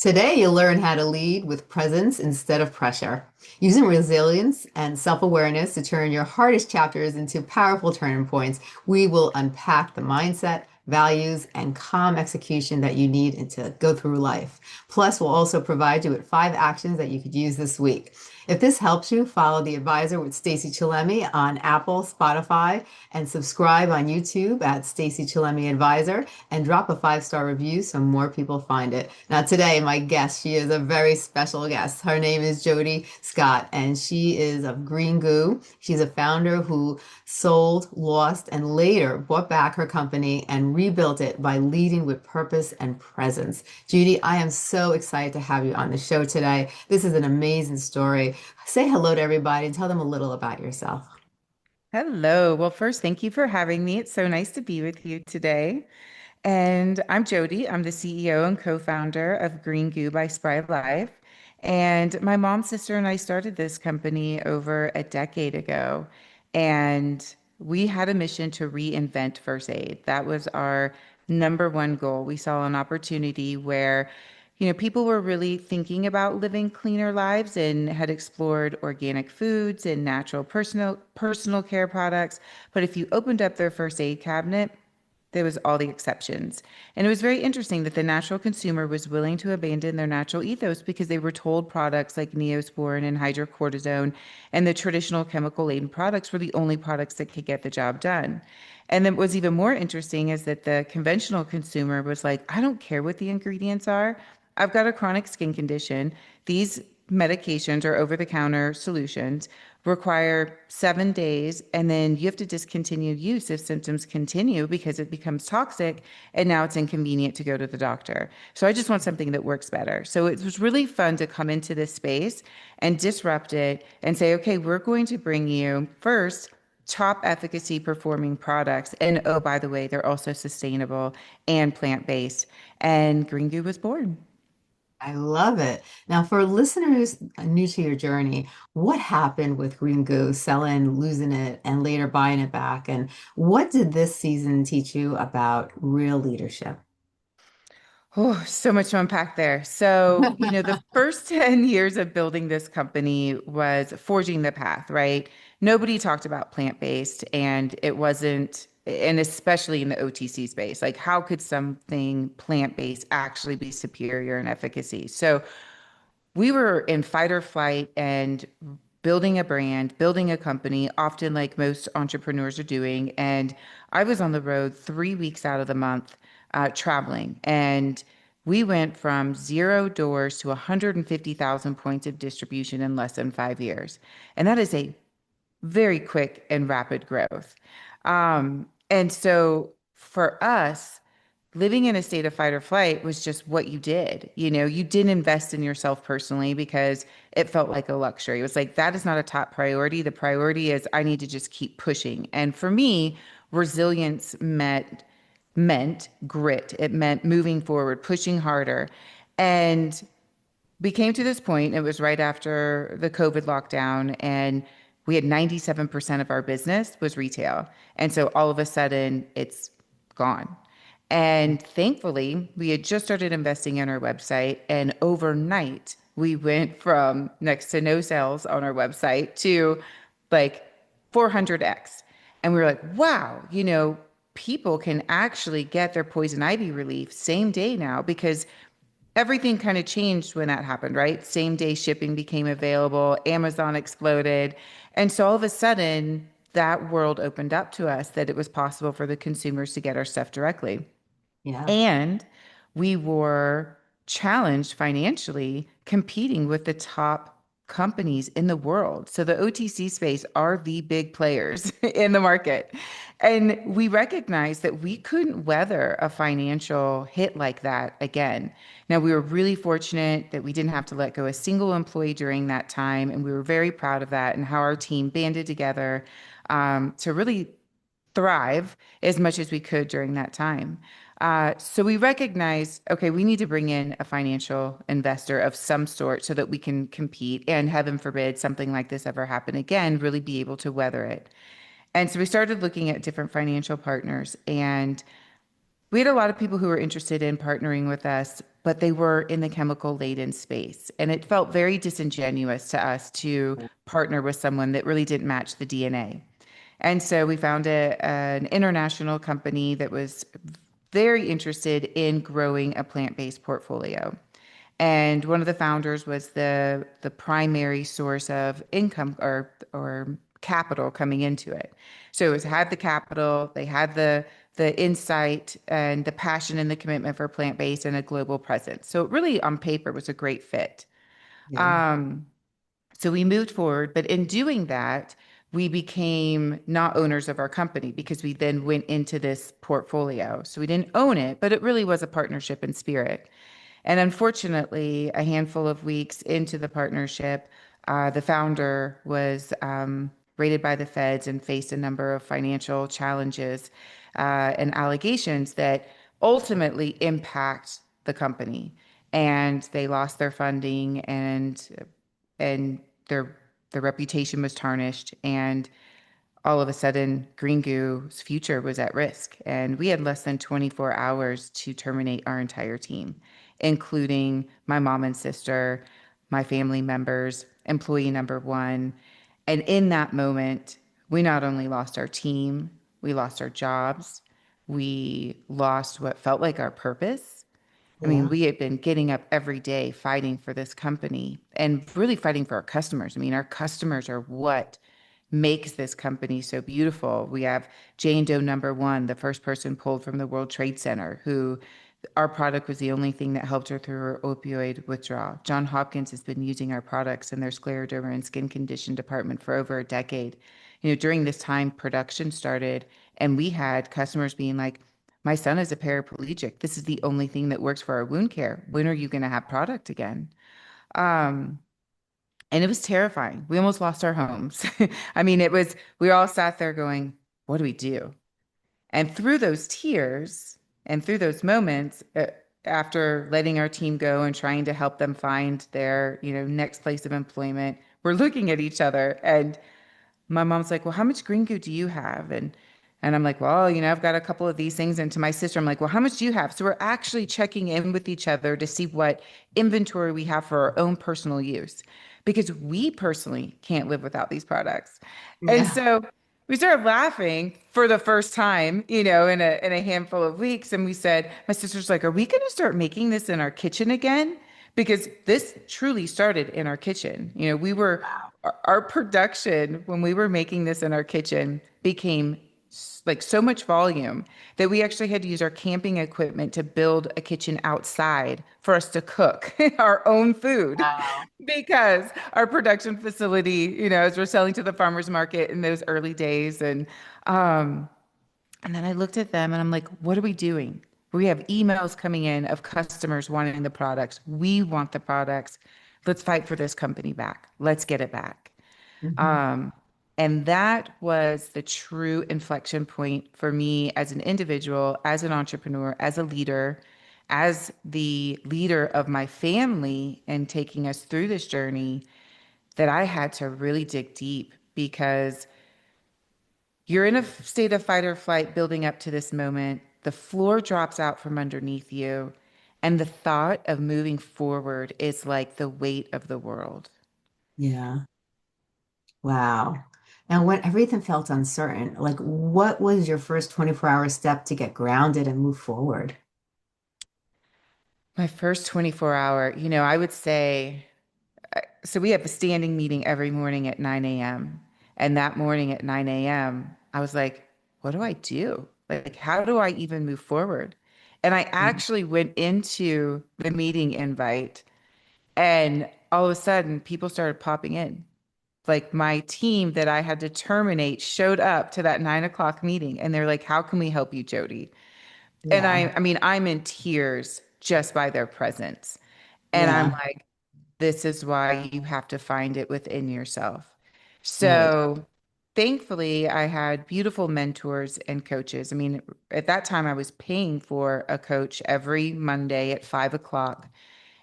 Today, you'll learn how to lead with presence instead of pressure, using resilience and self awareness to turn your hardest chapters into powerful turning points. We will unpack the mindset, values, and calm execution that you need to go through life. Plus, we'll also provide you with 5 actions that you could use this week. If this helps you, follow The Advisor with Stacey Chillemi on Apple, Spotify, and subscribe on YouTube at Stacey Chillemi Advisor and drop a 5-star review so more people find it. Now, today, my guest, she is a very special guest. Her name is Jodi Scott, and she is of Green Goo. She's a founder who sold, lost, and later bought back her company and rebuilt it by leading with purpose and presence. Jodi, I am so excited to have you on the show today. This is an amazing story. Say hello to everybody and tell them a little about yourself. Hello. Well, first, thank you for having me. It's so nice to be with you today. And I'm Jodi. I'm the CEO and co-founder of Green Goo by Spry Life. And my mom, sister, and I started this company over a decade ago. And we had a mission to reinvent first aid. That was our number one goal. We saw an opportunity where people were really thinking about living cleaner lives and had explored organic foods and natural personal care products. But if you opened up their first aid cabinet, there was all the exceptions. And it was very interesting that the natural consumer was willing to abandon their natural ethos because they were told products like Neosporin and hydrocortisone and the traditional chemical laden products were the only products that could get the job done. And then what was even more interesting is that the conventional consumer was like, I don't care what the ingredients are. I've got a chronic skin condition. These medications or over the counter solutions require 7 days, and then you have to discontinue use if symptoms continue because it becomes toxic and now it's inconvenient to go to the doctor. So I just want something that works better. So it was really fun to come into this space and disrupt it and say, okay, we're going to bring you first top efficacy performing products. And oh, by the way, they're also sustainable and plant-based. And Green Goo was born. I love it. Now, for listeners new to your journey, what happened with Green Goo, selling, losing it, and later buying it back? And what did this season teach you about real leadership? Oh, so much to unpack there. So, the first 10 years of building this company was forging the path, right? Nobody talked about plant-based, and it wasn't, and especially in the OTC space, like how could something plant-based actually be superior in efficacy? So we were in fight or flight and building a brand, building a company, often like most entrepreneurs are doing. And I was on the road 3 weeks out of the month traveling. And we went from 0 doors to 150,000 points of distribution in less than 5 years. And that is a very quick and rapid growth. And so for us, living in a state of fight or flight was just what you did. You didn't invest in yourself personally because it felt like a luxury. It was like, that is not a top priority. The priority is I need to just keep pushing. And for me, resilience meant grit. It meant moving forward, pushing harder. And we came to this point, it was right after the COVID lockdown, and we had 97% of our business was retail. And so all of a sudden it's gone. And thankfully, we had just started investing in our website, and overnight we went from next to no sales on our website to like 400x. And we were like, wow, people can actually get their poison ivy relief same day now because everything kind of changed when that happened, right? Same day shipping became available, Amazon exploded. And so all of a sudden, that world opened up to us that it was possible for the consumers to get our stuff directly. Yeah. And we were challenged financially competing with the top companies in the world. So the OTC space are the big players in the market. And we recognized that we couldn't weather a financial hit like that again. Now, we were really fortunate that we didn't have to let go a single employee during that time. And we were very proud of that and how our team banded together to really thrive as much as we could during that time. So we recognized, okay, we need to bring in a financial investor of some sort so that we can compete and heaven forbid something like this ever happen again, really be able to weather it. And so we started looking at different financial partners and we had a lot of people who were interested in partnering with us, but they were in the chemical laden space. And it felt very disingenuous to us to partner with someone that really didn't match the DNA. And so we found an international company that was very interested in growing a plant-based portfolio. And one of the founders was the primary source of income or capital coming into it. So it was had the capital, they had the insight and the passion and the commitment for plant-based and a global presence. So it really on paper was a great fit. Yeah. Um, so we moved forward, but in doing that, we became not owners of our company because we then went into this portfolio. So we didn't own it, but it really was a partnership in spirit. And unfortunately, a handful of weeks into the partnership, the founder was raided by the feds and faced a number of financial challenges and allegations that ultimately impact the company. And they lost their funding and their reputation was tarnished. And all of a sudden, Green Goo's future was at risk. And we had less than 24 hours to terminate our entire team, including my mom and sister, my family members, employee number one. And in that moment, we not only lost our team, we lost our jobs, we lost what felt like our purpose. I mean, Yeah. we had been getting up every day fighting for this company and really fighting for our customers. I mean, our customers are what makes this company so beautiful. We have Jane Doe number one, the first person pulled from the World Trade Center, who our product was the only thing that helped her through her opioid withdrawal. John Hopkins has been using our products in their scleroderma and skin condition department for over a decade. During this time, production started, and we had customers being like, my son is a paraplegic. This is the only thing that works for our wound care. When are you going to have product again? Um, and it was terrifying. We almost lost our homes. I mean, we all sat there going, what do we do? And through those tears and through those moments, after letting our team go and trying to help them find their, next place of employment, we're looking at each other and my mom's like, well, how much green goo do you have? And I'm like, well, I've got a couple of these things. And to my sister, I'm like, well, how much do you have? So we're actually checking in with each other to see what inventory we have for our own personal use, because we personally can't live without these products. And Yeah. so we started laughing for the first time, in a handful of weeks. And we said, my sister's like, are we going to start making this in our kitchen again? Because this truly started in our kitchen. Our production when we were making this in our kitchen became like so much volume that we actually had to use our camping equipment to build a kitchen outside for us to cook our own food Wow. because our production facility, as we're selling to the farmers market in those early days. Um, and then I looked at them and I'm like, what are we doing? We have emails coming in of customers wanting the products. We want the products. Let's fight for this company back. Let's get it back. Mhm. Um, and that was the true inflection point for me as an individual, as an entrepreneur, as a leader, as the leader of my family and taking us through this journey that I had to really dig deep because you're in a state of fight or flight building up to this moment. The floor drops out from underneath you. And the thought of moving forward is like the weight of the world. Yeah. Wow. And when everything felt uncertain, like what was your first 24-hour step to get grounded and move forward? My first 24-hour, I would say, so we have a standing meeting every morning at 9 a.m. And that morning at 9 a.m., I was like, what do I do? Like, how do I even move forward? And I actually went into the meeting invite, and all of a sudden, people started popping in. Like my team that I had to terminate showed up to that 9 o'clock meeting, and they're like, "How can we help you, Jodi?" And Yeah. I mean, I'm in tears just by their presence, and I'm Yeah. like, this is why you have to find it within yourself. Right. So thankfully, I had beautiful mentors and coaches. I mean, at that time, I was paying for a coach every Monday at 5 o'clock.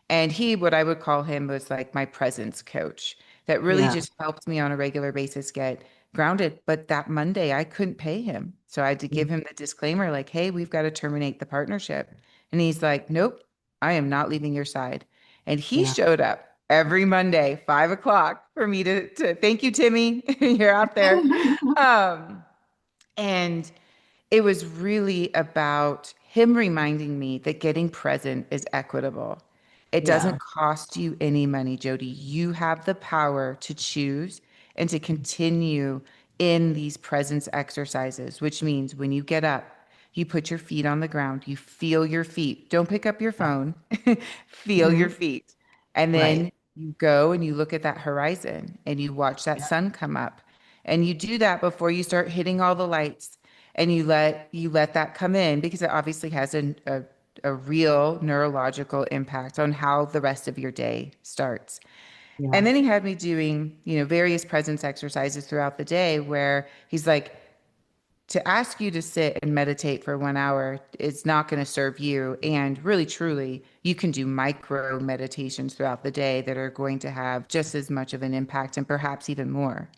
And he, what I would call him, was like my presence coach that really Yeah. just helped me on a regular basis get grounded. But that Monday, I couldn't pay him. So I had to give him the disclaimer like, hey, we've got to terminate the partnership. And he's like, nope, I am not leaving your side. And he Yeah. showed up every Monday, 5 o'clock, for me to thank you, Timmy. You're out there. Um, and it was really about him reminding me that getting present is equitable. It Yeah. doesn't cost you any money, Jodi. You have the power to choose and to continue in these presence exercises, which means when you get up, you put your feet on the ground, you feel your feet. Don't pick up your Yeah. phone, feel your Mhm. feet. And Right. then you go and you look at that horizon and you watch that Yeah. sun come up. And you do that before you start hitting all the lights and you let that come in because it obviously has a real neurological impact on how the rest of your day starts. And Yeah. then he had me doing, various presence exercises throughout the day where he's like, to ask you to sit and meditate for 1 hour is not going to serve you. And really, truly, you can do micro meditations throughout the day that are going to have just as much of an impact and perhaps even more.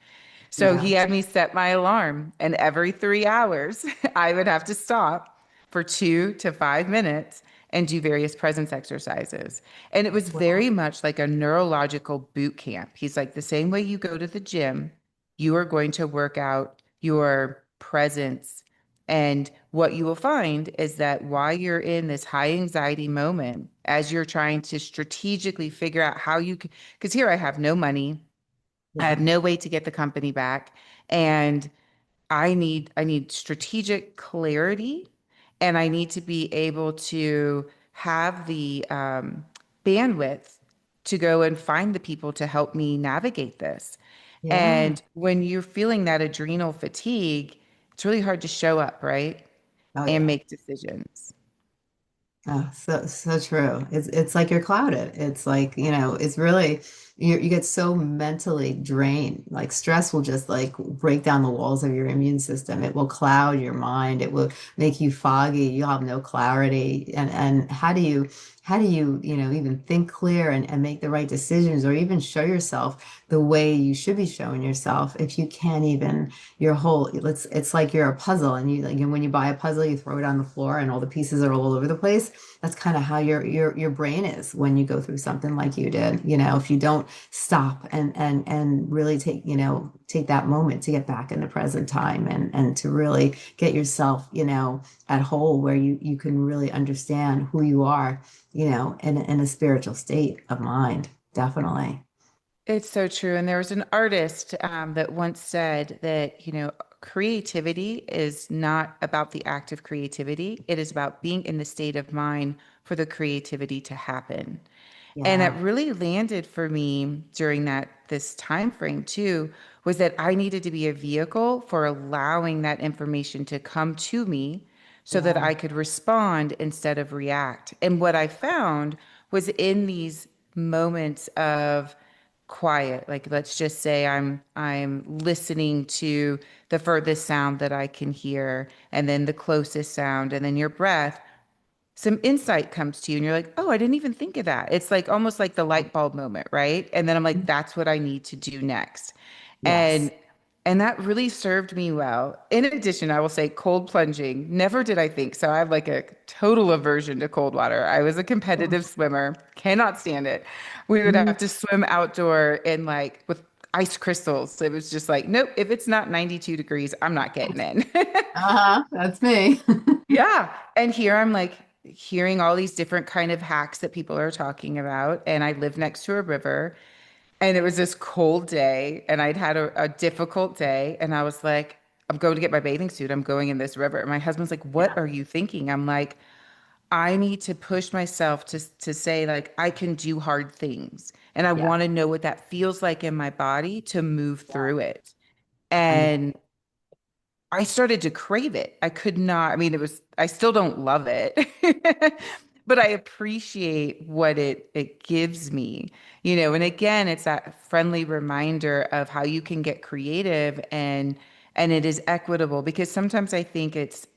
So Yeah. he had me set my alarm, and every 3 hours, I would have to stop for 2 to 5 minutes and do various presence exercises. And it was Well, very much like a neurological boot camp. He's like, the same way you go to the gym, you are going to work out your presence. And what you will find is that while you're in this high anxiety moment, as you're trying to strategically figure out how you can, because here I have no money, I have yeah. no way to get the company back, and I need strategic clarity, and I need to be able to have the bandwidth to go and find the people to help me navigate this. Yeah. And when you're feeling that adrenal fatigue, it's really hard to show up, right? Oh, And yeah. make decisions. Oh, so true. It's like you're clouded. It's like, it's really you get so mentally drained. Like stress will just like break down the walls of your immune system. It will cloud your mind. It will make you foggy. You'll have no clarity. And how do you, even think clear and make the right decisions or even show yourself the way you should be showing yourself if you can't even your whole it's like you're a puzzle and you like and when you buy a puzzle you throw it on the floor and all the pieces are all over the place. That's kind of how your brain is when you go through something like you did. If you don't stop and really take that moment to get back in the present time and to really get yourself at whole where you can really understand who you are in a spiritual state of mind, definitely. It's so true. And there was an artist that once said that, creativity is not about the act of creativity. It is about being in the state of mind for the creativity to happen. And that Yeah. really landed for me during this time frame too, was that I needed to be a vehicle for allowing that information to come to me so that Yeah. I could respond instead of react. And what I found was in these moments of quiet, like let's just say I'm listening to the furthest sound that I can hear and then the closest sound and then your breath, some insight comes to you and you're like, oh, I didn't even think of that. It's like almost like the light bulb moment, right? And then I'm like, that's what I need to do next. And Yes. and that really served me well. In addition, I will say cold plunging. Never did I think so. I have like a total aversion to cold water. I was a competitive swimmer, cannot stand it. We would Mhm. have to swim outdoor in like with ice crystals. It was just like, nope, if it's not 92 degrees, I'm not getting in. Uh-huh. That's me. Yeah. And here I'm like hearing all these different kind of hacks that people are talking about. And I live next to a river. And it was this cold day. And I'd had a difficult day. And I was like, I'm going to get my bathing suit. I'm going in this river. And my husband's like, what Yeah. are you thinking? I'm like, I need to push myself to say like I can do hard things. And I Yeah. want to know what that feels like in my body to move Yeah. through it. I know. And I started to crave it. I could not, I mean, I still don't love it, but I appreciate what it gives me, and again, it's that friendly reminder of how you can get creative and it is equitable because sometimes I think it's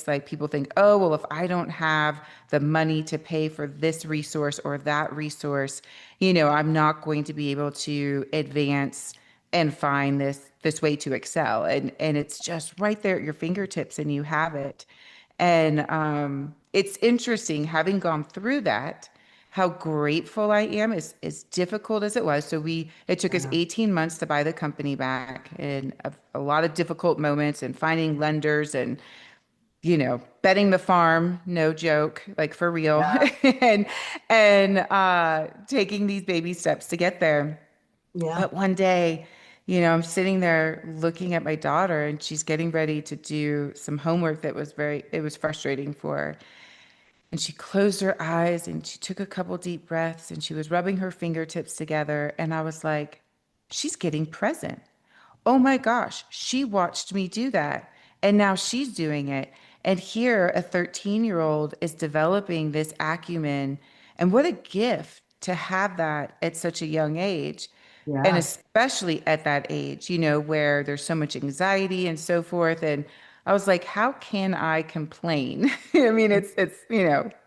like people think, oh, well, if I don't have the money to pay for this resource or that resource, I'm not going to be able to advance and find this way to excel. And it's just right there at your fingertips and you have it. And it's interesting having gone through that, how grateful I am, as difficult as it was. So it took us Yeah. 18 months to buy the company back, and a lot of difficult moments and finding lenders and, betting the farm, no joke, like for real, Yeah. and taking these baby steps to get there. Yeah. But one day, I'm sitting there looking at my daughter and she's getting ready to do some homework that it was frustrating for her. And she closed her eyes and she took a couple deep breaths and she was rubbing her fingertips together. And I was like, she's getting present. Oh my gosh, she watched me do that. And now she's doing it. And here, a 13-year-old is developing this acumen. And what a gift to have that at such a young age. And Yeah. especially at that age, where there's so much anxiety and so forth. And I was like, how can I complain? I mean,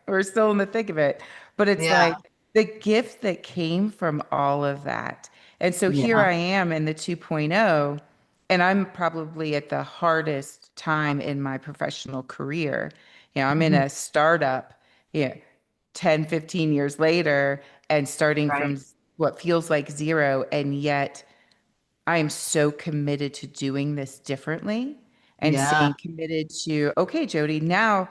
we're still in the thick of it, but it's Yeah. like the gift that came from all of that. And so here Yeah. I am in the 2.0, and I'm probably at the hardest time in my professional career. I'm in Mhm. a startup, yeah, 10, 15 years later, and starting from Right. what feels like zero. And yet I am so committed to doing this differently and Yeah. staying committed to, okay, Jodi, now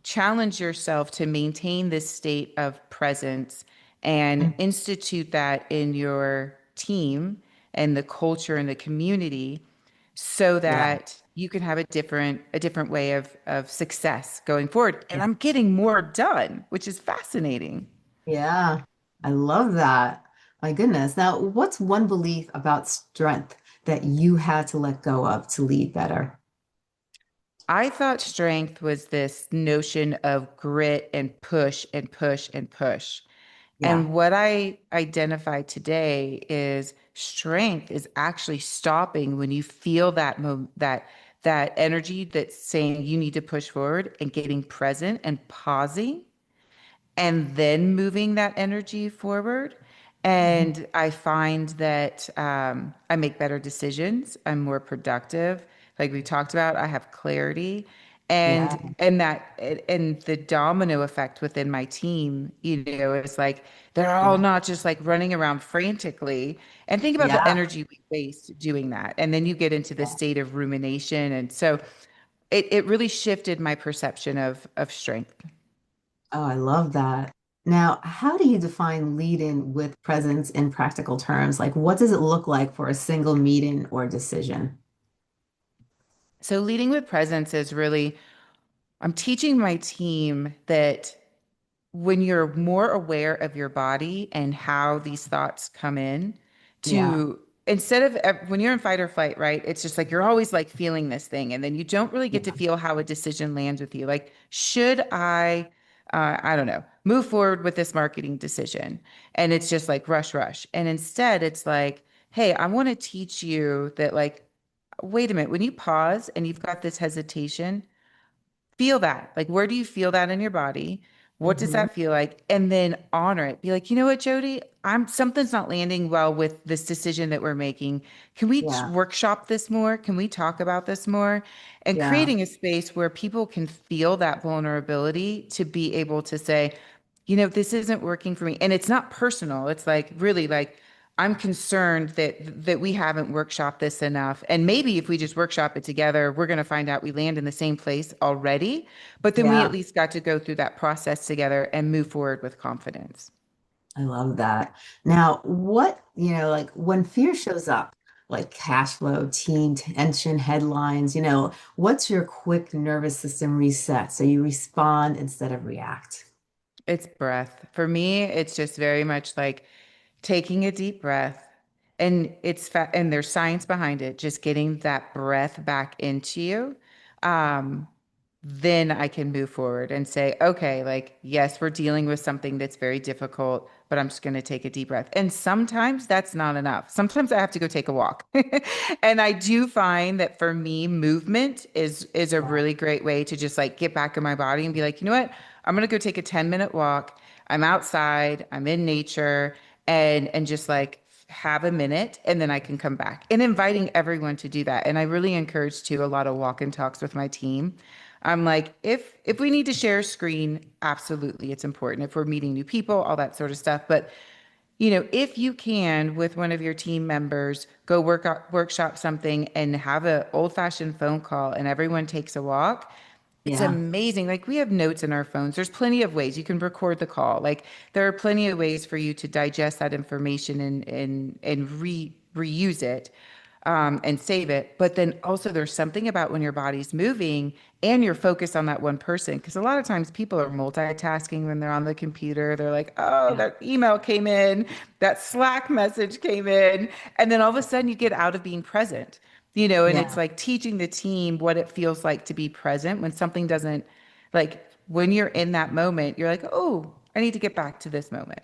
challenge yourself to maintain this state of presence and institute that in your team and the culture and the community so Yeah. that you can have a different way of success going forward. And I'm getting more done, which is fascinating. Yeah. I love that. My goodness. Now, what's one belief about strength that you had to let go of to lead better? I thought strength was this notion of grit and push and push and push. Yeah. And what I identify today is strength is actually stopping when you feel that energy that's saying you need to push forward, and getting present and pausing and then moving that energy forward. Mhm. And I find that I make better decisions. I'm more productive. Like we talked about, I have clarity, Yeah. and the domino effect within my team. Is like they're all Yeah. not just like running around frantically. And think about the Yeah. energy we waste doing that. And then you get into the Yeah. state of rumination, and so it really shifted my perception of strength. Oh, I love that. Now, how do you define lead-in with presence in practical terms? Like, what does it look like for a single meeting or decision? So leading with presence is really, I'm teaching my team that when you're more aware of your body and how these thoughts come in, Yeah. to instead of when you're in fight or flight, right? It's just like you're always like feeling this thing, and then you don't really get to Yeah. feel how a decision lands with you. Like, should I don't know, move forward with this marketing decision? And it's just like rush, rush. And instead, it's like, hey, I want to teach you that, like, wait a minute, when you pause and you've got this hesitation, feel that. Like, where do you feel that in your body? What does Hmm. that feel like? And then honor it. Be like, you know what, Jodi? Something's not landing well with this decision that we're making. Can we Yeah. workshop this more? Can we talk about this more? And Yeah. creating a space where people can feel that vulnerability to be able to say, this isn't working for me. And it's not personal. It's like really like, I'm concerned that we haven't workshopped this enough. And maybe if we just workshop it together, we're going to find out we land in the same place already. But then we at Yeah. least got to go through that process together and move forward with confidence. I love that. Now, like when fear shows up, like cash flow, team tension, headlines, what's your quick nervous system reset so you respond instead of react? It's breath. For me, it's just very much like taking a deep breath, and and there's science behind it, just getting that breath back into you. Um, then I can move forward and say, okay, like, yes, we're dealing with something that's very difficult, but I'm just going to take a deep breath. And sometimes that's not enough. Sometimes I have to go take a walk. And I do find that for me, movement is a Yeah. really great way to just like get back in my body and be like, you know what? I'm going to go take a 10-minute walk. I'm outside, I'm in nature, and just like have a minute and then I can come back, and inviting everyone to do that. And I really encourage too a lot of walk and talks with my team. I'm like, if we need to share a screen, absolutely, it's important. If we're meeting new people, all that sort of stuff. But if you can with one of your team members go workshop something and have an old-fashioned phone call and everyone takes a walk, it's Yeah. amazing. Like we have notes in our phones. There's plenty of ways you can record the call. Like there are plenty of ways for you to digest that information and reuse it, and save it. But then also there's something about when your body's moving and you're focused on that one person. Because a lot of times people are multitasking when they're on the computer. They're like, oh, Yeah. that email came in, that Slack message came in. And then all of a sudden you get out of being present, and it's Yeah. like teaching the team what it feels like to be present when something doesn't, like when you're in that moment, you're like, oh, I need to get back to this moment.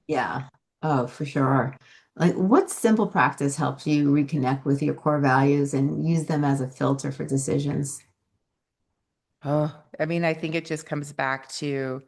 Yeah. Oh, for sure. Like, what simple practice helps you reconnect with your core values and use them as a filter for decisions? Oh, I mean, I think it just comes back to,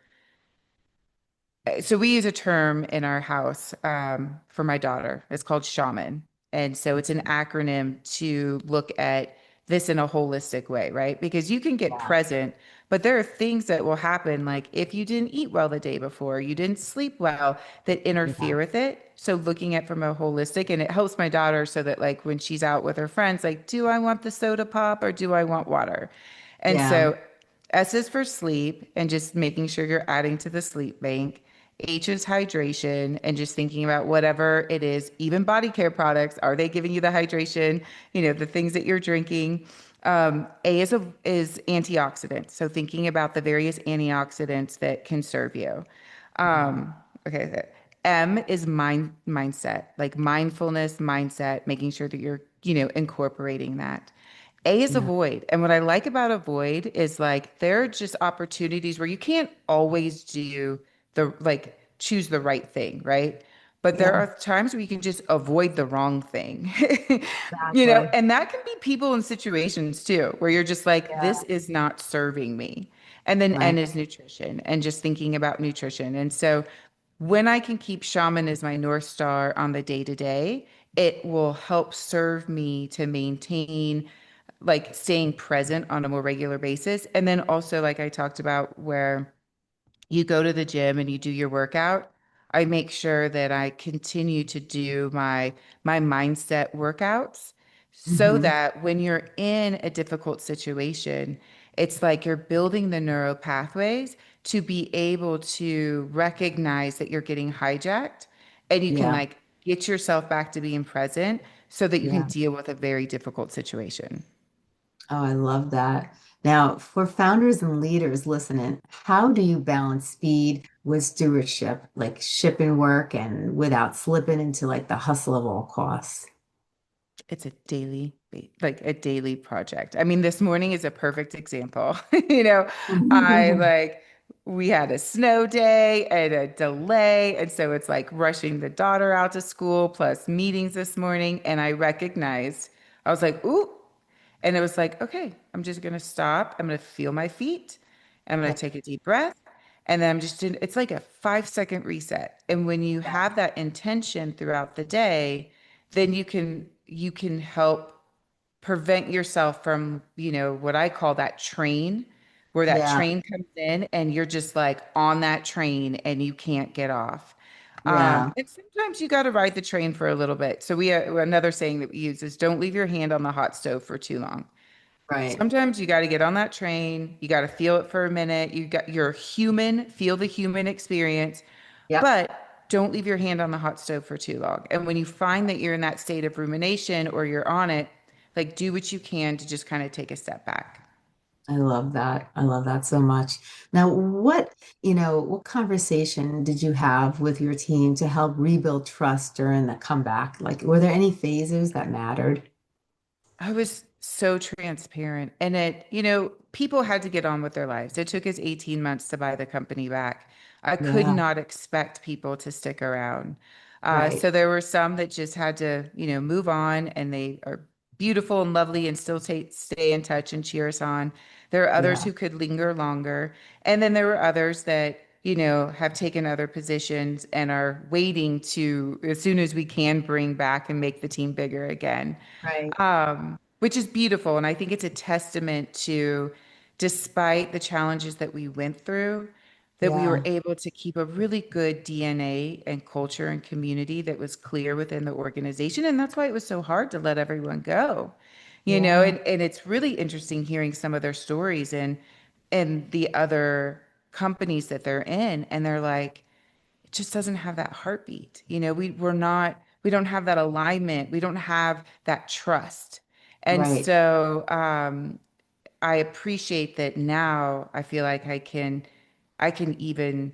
so we use a term in our house, for my daughter. It's called SHAMAN. And so it's an acronym to look at this in a holistic way, right? Because you can get Yeah. present, but there are things that will happen, like if you didn't eat well the day before, you didn't sleep well, that Yeah. interfere with it. So looking at from a holistic, and it helps my daughter so that like when she's out with her friends, like, do I want the soda pop or do I want water? And Yeah. so S is for sleep and just making sure you're adding to the sleep bank. H is hydration and just thinking about whatever it is, even body care products, are they giving you the hydration, the things that you're drinking? A is antioxidants. So thinking about the various antioxidants that can serve you. Okay. M is mindset, like mindfulness mindset, making sure that you're, incorporating that. A is Yeah. avoid. And what I like about avoid is like there are just opportunities where you can't always do the like choose the right thing, right? But there Yeah. are times where you can just avoid the wrong thing. Exactly. And that can be people and situations too, where you're just like, this Yeah. is not serving me. And then N Right. is nutrition and just thinking about nutrition. And so when I can keep shaman as my North Star on the day to day, it will help serve me to maintain like staying present on a more regular basis. And then also, like I talked about, where you go to the gym and you do your workout, I make sure that I continue to do my mindset workouts so Hmm. that when you're in a difficult situation, it's like you're building the neural pathways to be able to recognize that you're getting hijacked and you can Yeah. like get yourself back to being present so that you can Yeah. deal with a very difficult situation. Oh, I love that. Now, for founders and leaders listening, how do you balance speed with stewardship, like shipping work and without slipping into like the hustle of all costs? It's a like a daily project. I mean, this morning is a perfect example. I like, we had a snow day and a delay. And so it's like rushing the daughter out to school plus meetings this morning. And I recognized, I was like, ooh. And it was like, okay, I'm just going to stop. I'm going to feel my feet. I'm going Yeah. to take a deep breath. And then it's like a 5-second reset. And when you have that intention throughout the day, then you can help prevent yourself from, what I call that train, where that Yeah. train comes in and you're just like on that train and you can't get off. Yeah. And sometimes you got to ride the train for a little bit. So another saying that we use is don't leave your hand on the hot stove for too long. Right. Sometimes you got to get on that train. You got to feel it for a minute. You're human, feel the human experience, Yep. but don't leave your hand on the hot stove for too long. And when you find that you're in that state of rumination or you're on it, like do what you can to just kind of take a step back. I love that. I love that so much. Now, what conversation did you have with your team to help rebuild trust during the comeback? Like, were there any phases that mattered? I was so transparent. And people had to get on with their lives. It took us 18 months to buy the company back. I could Yeah. not expect people to stick around. Right. So there were some that just had to, move on, and they are beautiful and lovely and still stay in touch and cheer us on. There are others Yeah. who could linger longer. And then there were others that have taken other positions and are waiting to, as soon as we can, bring back and make the team bigger again, Right. which is beautiful. And I think it's a testament to, despite the challenges that we went through, that we were Yeah. able to keep a really good DNA and culture and community that was clear within the organization. And that's why it was so hard to let everyone go. Yeah. And it's really interesting hearing some of their stories and the other companies that they're in. And they're like, it just doesn't have that heartbeat. We don't have that alignment. We don't have that trust. And Right. so I appreciate that now I feel like I can even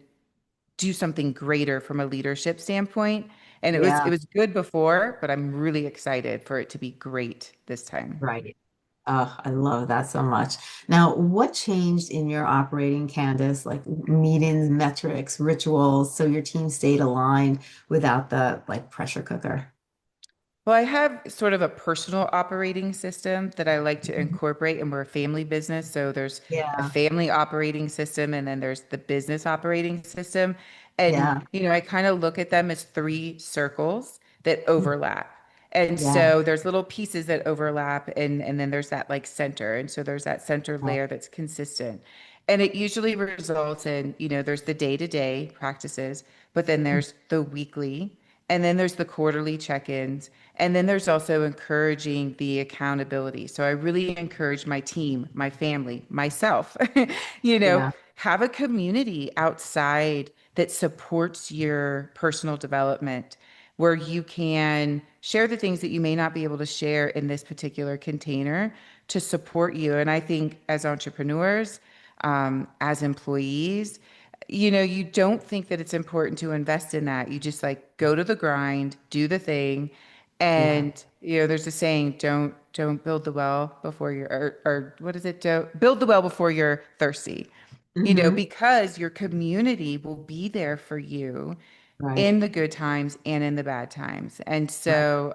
do something greater from a leadership standpoint. And it Yeah. was good before, but I'm really excited for it to be great this time. Right. Oh, I love that so much. Now, what changed in your operating, Candace, like meetings, metrics, rituals, so your team stayed aligned without the like pressure cooker? Well, I have sort of a personal operating system that I like to Mhm. incorporate, and we're a family business. So there's a Yeah. family operating system, and then there's the business operating system. And, Yeah. I kind of look at them as three circles that overlap. And Yeah. so there's little pieces that overlap, and then there's that like center. And so there's that center Right. layer that's consistent. And it usually results in, there's the day-to-day practices, but then there's the weekly, and then there's the quarterly check-ins. And then there's also encouraging the accountability. So I really encourage my team, my family, myself, Yeah. have a community outside that supports your personal development, where you can share the things that you may not be able to share in this particular container to support you. And I think as entrepreneurs, as employees, you don't think that it's important to invest in that. You just like go to the grind, do the thing. Yeah. And, there's a saying, don't build the well before you're, or what is it? Don't build the well before you're thirsty, Hmm. because your community will be there for you Right. in the good times and in the bad times. And Right. so,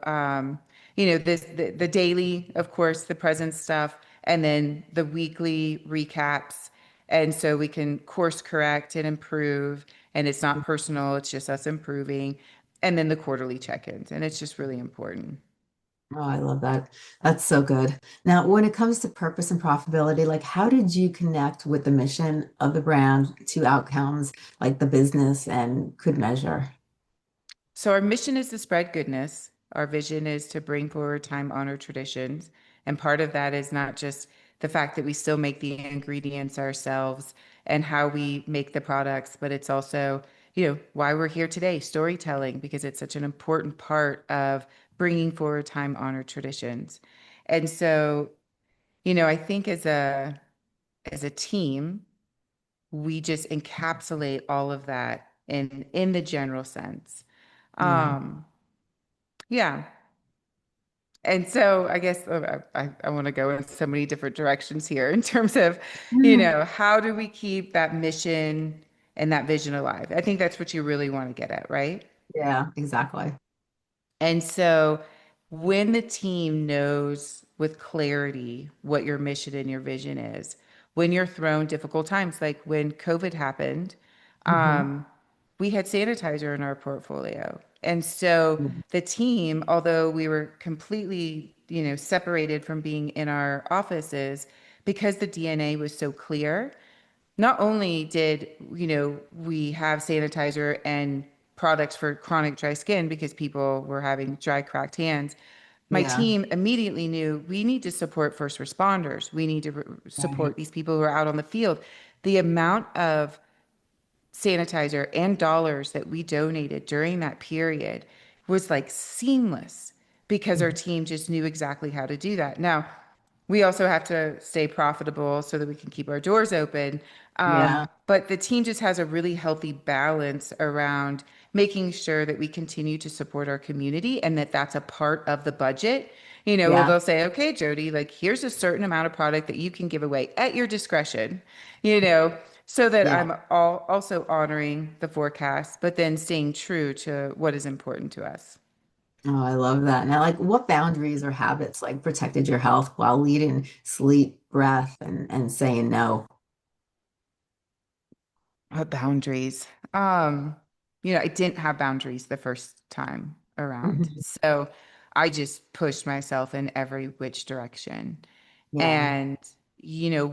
the daily, of course, the present stuff, and then the weekly recaps. And so we can course correct and improve. And it's not personal, it's just us improving. And then the quarterly check-ins. And it's just really important. Oh, I love that. That's so good. Now, when it comes to purpose and profitability, like how did you connect with the mission of the brand to outcomes like the business and could measure? So our mission is to spread goodness. Our vision is to bring forward time-honored traditions. And part of that is not just the fact that we still make the ingredients ourselves and how we make the products, but it's also, why we're here today, storytelling, because it's such an important part of bringing forward time-honored traditions. And so, I think as a team, we just encapsulate all of that in the general sense. Yeah. Um, yeah. And so I guess I want to go in so many different directions here in terms of, Mhm. how do we keep that mission and that vision alive? I think that's what you really want to get at, right? Yeah, exactly. And so when the team knows with clarity what your mission and your vision is, when you're thrown difficult times, like when COVID happened, Hmm. um, we had sanitizer in our portfolio. And so the team, although we were completely, separated from being in our offices, because the DNA was so clear, not only did, we have sanitizer and products for chronic dry skin because people were having dry, cracked hands, my Yeah. team immediately knew we need to support first responders. We need to Right. support these people who are out on the field. The amount of sanitizer and dollars that we donated during that period was like seamless because our team just knew exactly how to do that. Now, we also have to stay profitable so that we can keep our doors open. Yeah. But the team just has a really healthy balance around making sure that we continue to support our community and that that's a part of the budget. Yeah. They'll say, okay, Jodi, like here's a certain amount of product that you can give away at your discretion, you know, so that Yeah. I'm also honoring the forecast, but then staying true to what is important to us. Oh, I love that. Now, like what boundaries or habits like protected your health while leading sleep, breath, and saying no? Boundaries. Um, I didn't have boundaries the first time around. Mhm. So I just pushed myself in every which direction. Yeah. And,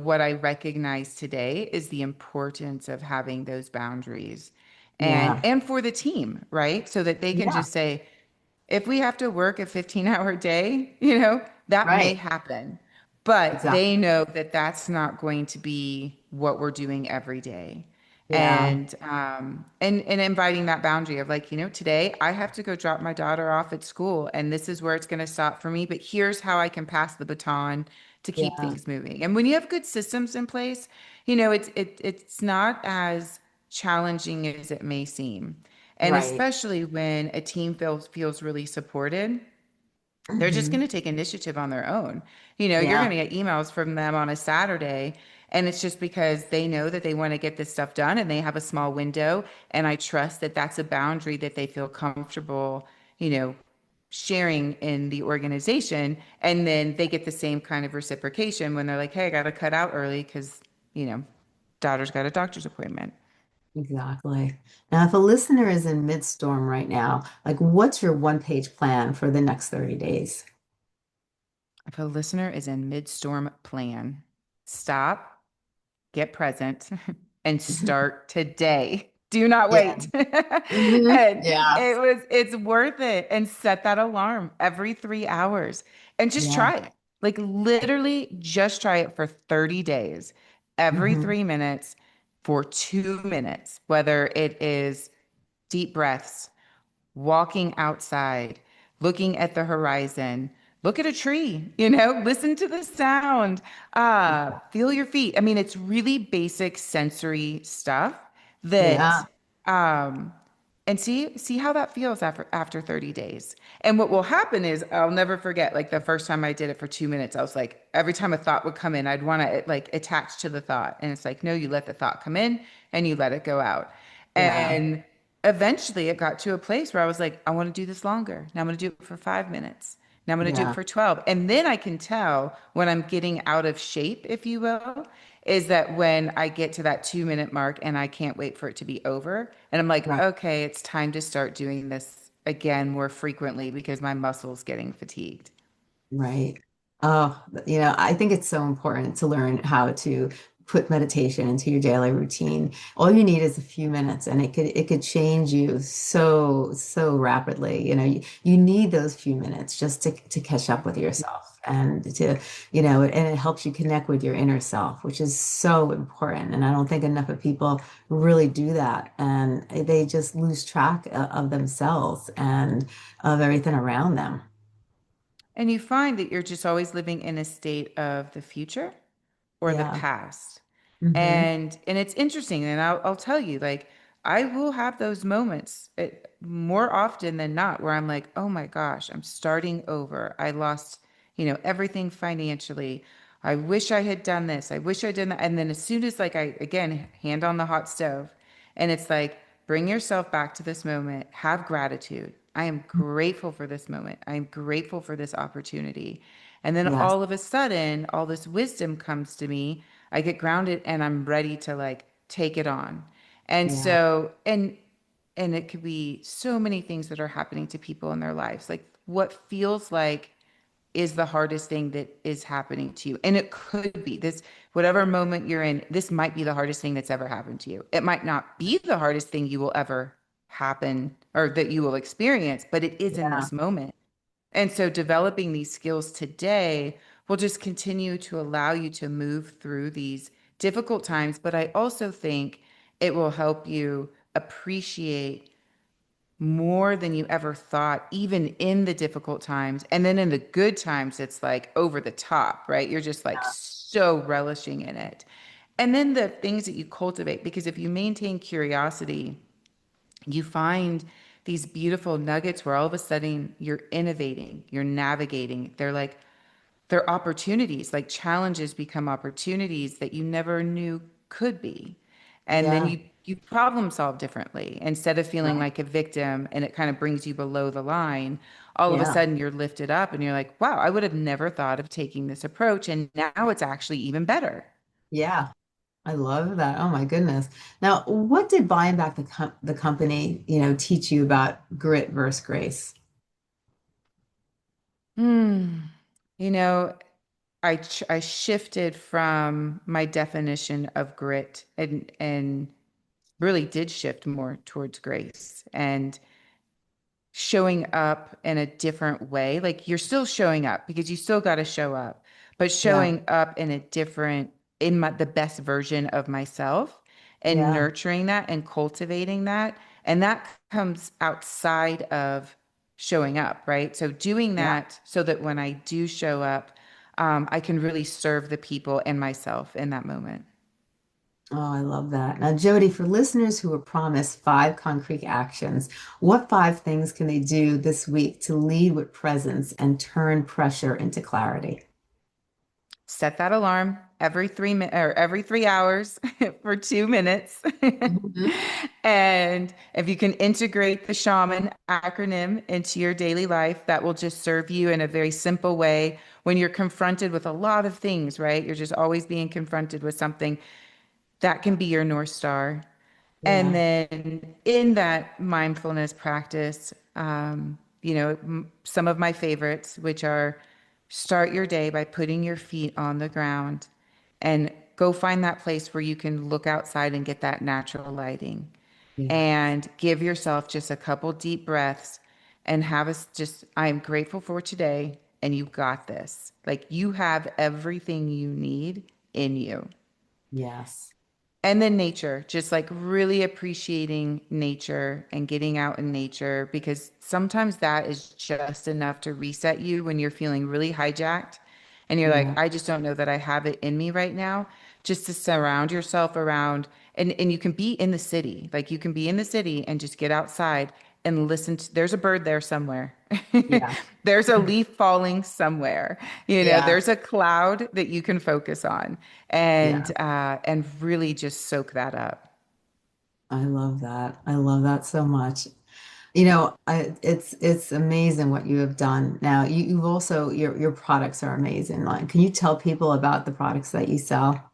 what I recognize today is the importance of having those boundaries Yeah. and for the team, right? So that they can Yeah. just say, if we have to work a 15-hour day, that may Right. happen, but they Exactly. know that that's not going to be what we're doing every day. Yeah. And inviting that boundary of like, today I have to go drop my daughter off at school and this is where it's going to stop for me, but here's how I can pass the baton to keep Yeah. things moving. And when you have good systems in place, it's not as challenging as it may seem. And Right. especially when a team feels really supported, they're just going Hmm. to take initiative on their own. You're Yeah. going to get emails from them on a Saturday, and it's just because they know that they want to get this stuff done and they have a small window. And I trust that that's a boundary that they feel comfortable, you know, sharing in the organization. And then they get the same kind of reciprocation when they're like, hey, I got to cut out early because, you know, daughter's got a doctor's appointment. Exactly. Now, if a listener is in midstorm right now, like what's your one-page plan for the next 30 days? If a listener is in mid-storm plan, stop, get present, and start today. Do not Yeah. wait. Hmm. And Yeah. it's worth it. And set that alarm every 3 hours and just Yeah. try it. Like literally just try it for 30 days, every Hmm. 3 minutes for 2 minutes, whether it is deep breaths, walking outside, looking at the horizon, look at a tree, listen to the sound, feel your feet. I mean, it's really basic sensory stuff that Yeah. um and see how that feels after 30 days. And what will happen is I'll never forget like the first time I did it for 2 minutes, I was like, every time a thought would come in, I'd want to like attach to the thought. And it's like, no, you let the thought come in and you let it go out. Yeah. And eventually it got to a place where I was like, I want to do this longer. Now I'm going to do it for 5 minutes. Now I'm going to do it Yeah. for 12. And then I can tell when I'm getting out of shape, if you will, is that when I get to that 2 minute mark and I can't wait for it to be over. And I'm like, Right. okay, it's time to start doing this again more frequently because my muscle's getting fatigued. Right. Oh, I think it's so important to learn how to put meditation into your daily routine. All you need is a few minutes and it could change you so rapidly. You need those few minutes just to catch up with yourself and and it helps you connect with your inner self, which is so important. And I don't think enough of people really do that. And they just lose track of themselves and of everything around them. And you find that you're just always living in a state of the future or the Yeah. past. Hmm. And it's interesting, and I'll tell you, like I will have those moments more often than not where I'm like, oh my gosh, I'm starting over. I lost, everything financially. I wish I had done this. I wish I did that. And then as soon as like I again hand on the hot stove, and it's like, bring yourself back to this moment, have gratitude. I am grateful for this moment. I am grateful for this opportunity. And then Yes. all of a sudden, all this wisdom comes to me. I get grounded and I'm ready to like take it on. And Yeah. so, and it could be so many things that are happening to people in their lives. Like what feels like is the hardest thing that is happening to you. And it could be this, whatever moment you're in, this might be the hardest thing that's ever happened to you. It might not be the hardest thing you will ever happen or that you will experience, but it is in Yeah. this moment. And so developing these skills today will just continue to allow you to move through these difficult times. But I also think it will help you appreciate more than you ever thought, even in the difficult times. And then in the good times, it's like over the top, right? You're just like so relishing in it. And then the things that you cultivate, because if you maintain curiosity, you find these beautiful nuggets where all of a sudden you're innovating, you're navigating. They're opportunities, like challenges become opportunities that you never knew could be. And then Yeah. you problem solve differently instead of feeling Right. like a victim and it kind of brings you below the line. All of a Yeah. sudden you're lifted up and you're like, wow, I would have never thought of taking this approach. And now it's actually even better. Yeah. I love that. Oh my goodness. Now, what did buying back the company, teach you about grit versus grace? Hmm. You know, I shifted from my definition of grit and really did shift more towards grace and showing up in a different way. Like you're still showing up because you still got to show up, but Yeah. showing up in a different, in the best version of myself and Yeah. nurturing that and cultivating that. And that comes outside of showing up, right? So doing Yeah. that so that when I do show up, I can really serve the people and myself in that moment. Oh, I love that. Now, Jody, for listeners who were promised five concrete actions, what five things can they do this week to lead with presence and turn pressure into clarity? Set that alarm every 3 minutes or every 3 hours for 2 minutes. Mhm. And if you can integrate the SHAMAN acronym into your daily life, that will just serve you in a very simple way when you're confronted with a lot of things, right? You're just always being confronted with something that can be your North Star. And Yeah. then in that mindfulness practice, some of my favorites, which are start your day by putting your feet on the ground and go find that place where you can look outside and get that natural lighting Yeah. and give yourself just a couple deep breaths and have us just, I'm grateful for today and you got this. Like you have everything you need in you. Yes. And then nature, just like really appreciating nature and getting out in nature because sometimes that is just enough to reset you when you're feeling really hijacked and you're like, Yeah. I just don't know that I have it in me right now. Just to surround yourself around and you can be in the city. Like you can be in the city and just get outside and listen to, there's a bird there somewhere. Yeah. There's a leaf falling somewhere. Yeah. There's a cloud that you can focus on Yeah. and really just soak that up. I love that. I love that so much. It's amazing what you have done. Now, you've also your products are amazing. Like, can you tell people about the products that you sell?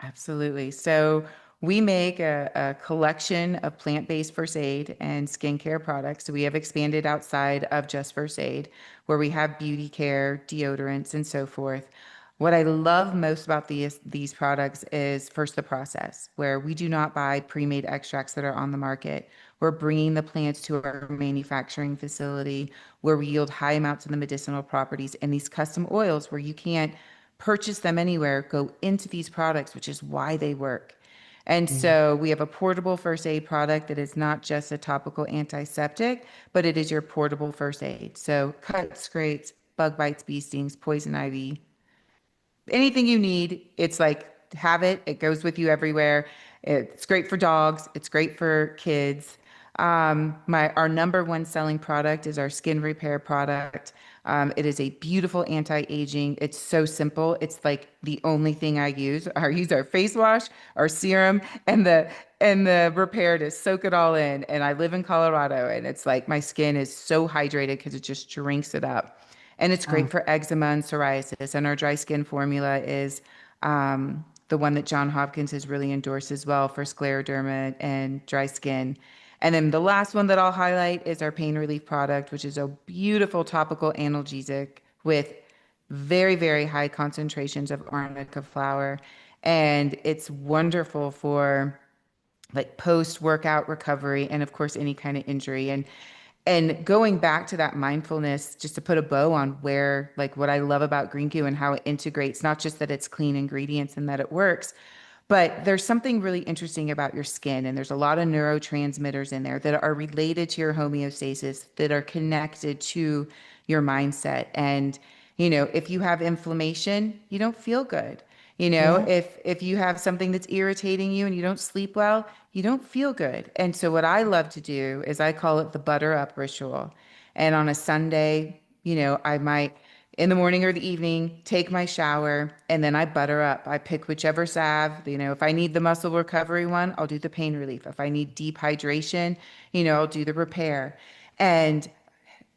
Absolutely. So we make a collection of plant-based first aid and skincare products. So we have expanded outside of just first aid, where we have beauty care, deodorants, and so forth. What I love most about these products is first the process, where we do not buy pre-made extracts that are on the market. We're bringing the plants to our manufacturing facility where we yield high amounts of the medicinal properties and these custom oils where you can't purchase them anywhere, go into these products, which is why they work. And Yeah. so we have a portable first aid product that is not just a topical antiseptic, but it is your portable first aid. So cuts, scrapes, bug bites, bee stings, poison ivy, anything you need. It's like have it. It goes with you everywhere. It's great for dogs. It's great for kids. My our number one selling product is our skin repair product. It is a beautiful anti-aging. It's so simple. It's like the only thing I use. I use our face wash, our serum, and the repair to soak it all in. And I live in Colorado, and it's like my skin is so hydrated because it just drinks it up. And it's great Oh, for eczema and psoriasis. And our dry skin formula is the one that John Hopkins has really endorsed as well for scleroderma and dry skin. And then the last one that I'll highlight is our pain relief product, which is a beautiful topical analgesic with very, very high concentrations of arnica flower. And it's wonderful for like post workout recovery and of course any kind of injury and going back to that mindfulness just to put a bow on where like what I love about Green Goo and how it integrates not just that it's clean ingredients and that it works but there's something really interesting about your skin and there's a lot of neurotransmitters in there that are related to your homeostasis that are connected to your mindset and if you have inflammation you don't feel good. yeah. If you have something that's irritating you and you don't sleep well, you don't feel good. And so what I love to do is I call it the butter up ritual. And on a Sunday, I might in the morning or the evening take my shower and then I butter up. I pick whichever salve, if I need the muscle recovery one, I'll do the pain relief. If I need deep hydration, I'll do the repair. And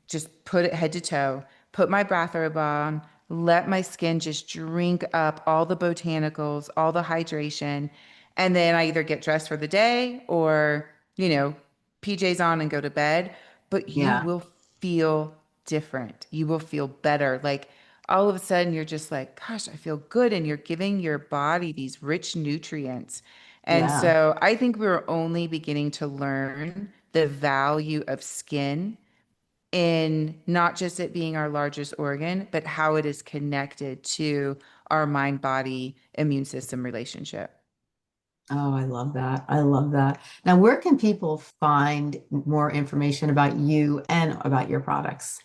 just put it head to toe, put my bathrobe on, let my skin just drink up all the botanicals, all the hydration, and then I either get dressed for the day or, PJs on and go to bed. But you Yeah. will feel different. You will feel better. Like all of a sudden, you're just like, gosh, I feel good. And you're giving your body these rich nutrients. And Yeah. so I think we're only beginning to learn the value of skin in not just it being our largest organ, but how it is connected to our mind body immune system relationship. Oh, I love that. I love that. Now, where can people find more information about you and about your products?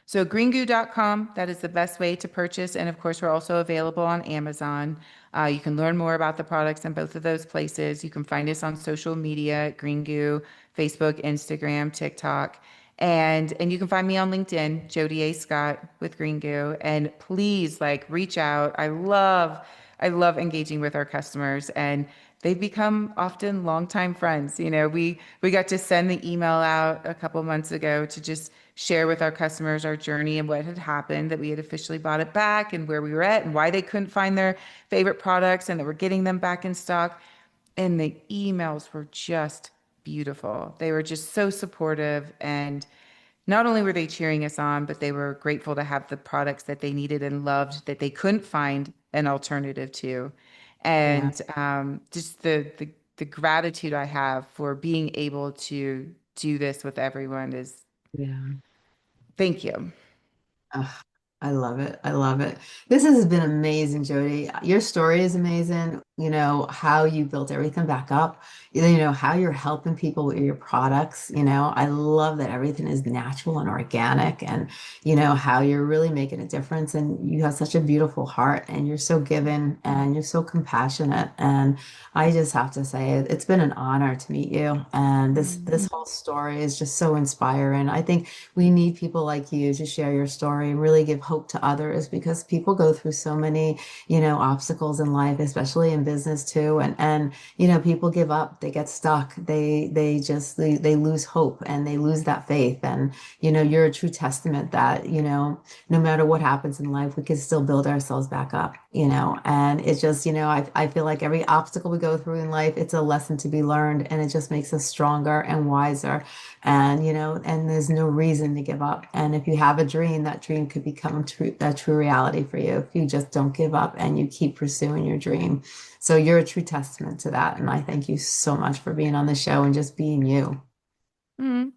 So greengoo.com, that is the best way to purchase. And of course, we're also available on Amazon. You can learn more about the products in both of those places. You can find us on social media at Green Goo, Facebook, Instagram, TikTok. And you can find me on LinkedIn, Jodi A. Scott with Green Goo. And please reach out. I love engaging with our customers and they've become often longtime friends. We got to send the email out a couple months ago to just share with our customers our journey and what had happened, that we had officially bought it back and where we were at and why they couldn't find their favorite products and that we're getting them back in stock. And the emails were just beautiful. They were just so supportive. And not only were they cheering us on, but they were grateful to have the products that they needed and loved that they couldn't find an alternative to. Yeah. And just the gratitude I have for being able to do this with everyone is Yeah. thank you. Ugh, I love it. I love it. This has been amazing, Jody. Your story is amazing. You know, how you built everything back up, how you're helping people with your products. I love that everything is natural and organic and, how you're really making a difference. And you have such a beautiful heart and you're so giving and you're so compassionate. And I just have to say it's been an honor to meet you. And this whole story is just so inspiring. I think we need people like you to share your story and really give hope to others because people go through so many, obstacles in life, especially in business too. And people give up, they get stuck, they lose hope and they lose that faith. And you're a true testament that, no matter what happens in life, we can still build ourselves back up, and it's just, I feel like every obstacle we go through in life, it's a lesson to be learned and it just makes us stronger and wiser. And and there's no reason to give up. And if you have a dream, that dream could become a true reality for you if you just don't give up and you keep pursuing your dream. So you're a true testament to that. And I thank you so much for being on the show and just being you.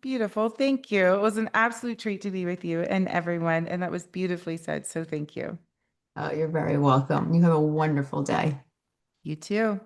Beautiful. Thank you. It was an absolute treat to be with you and everyone. And that was beautifully said. So thank you. Oh, you're very welcome. You have a wonderful day. You too.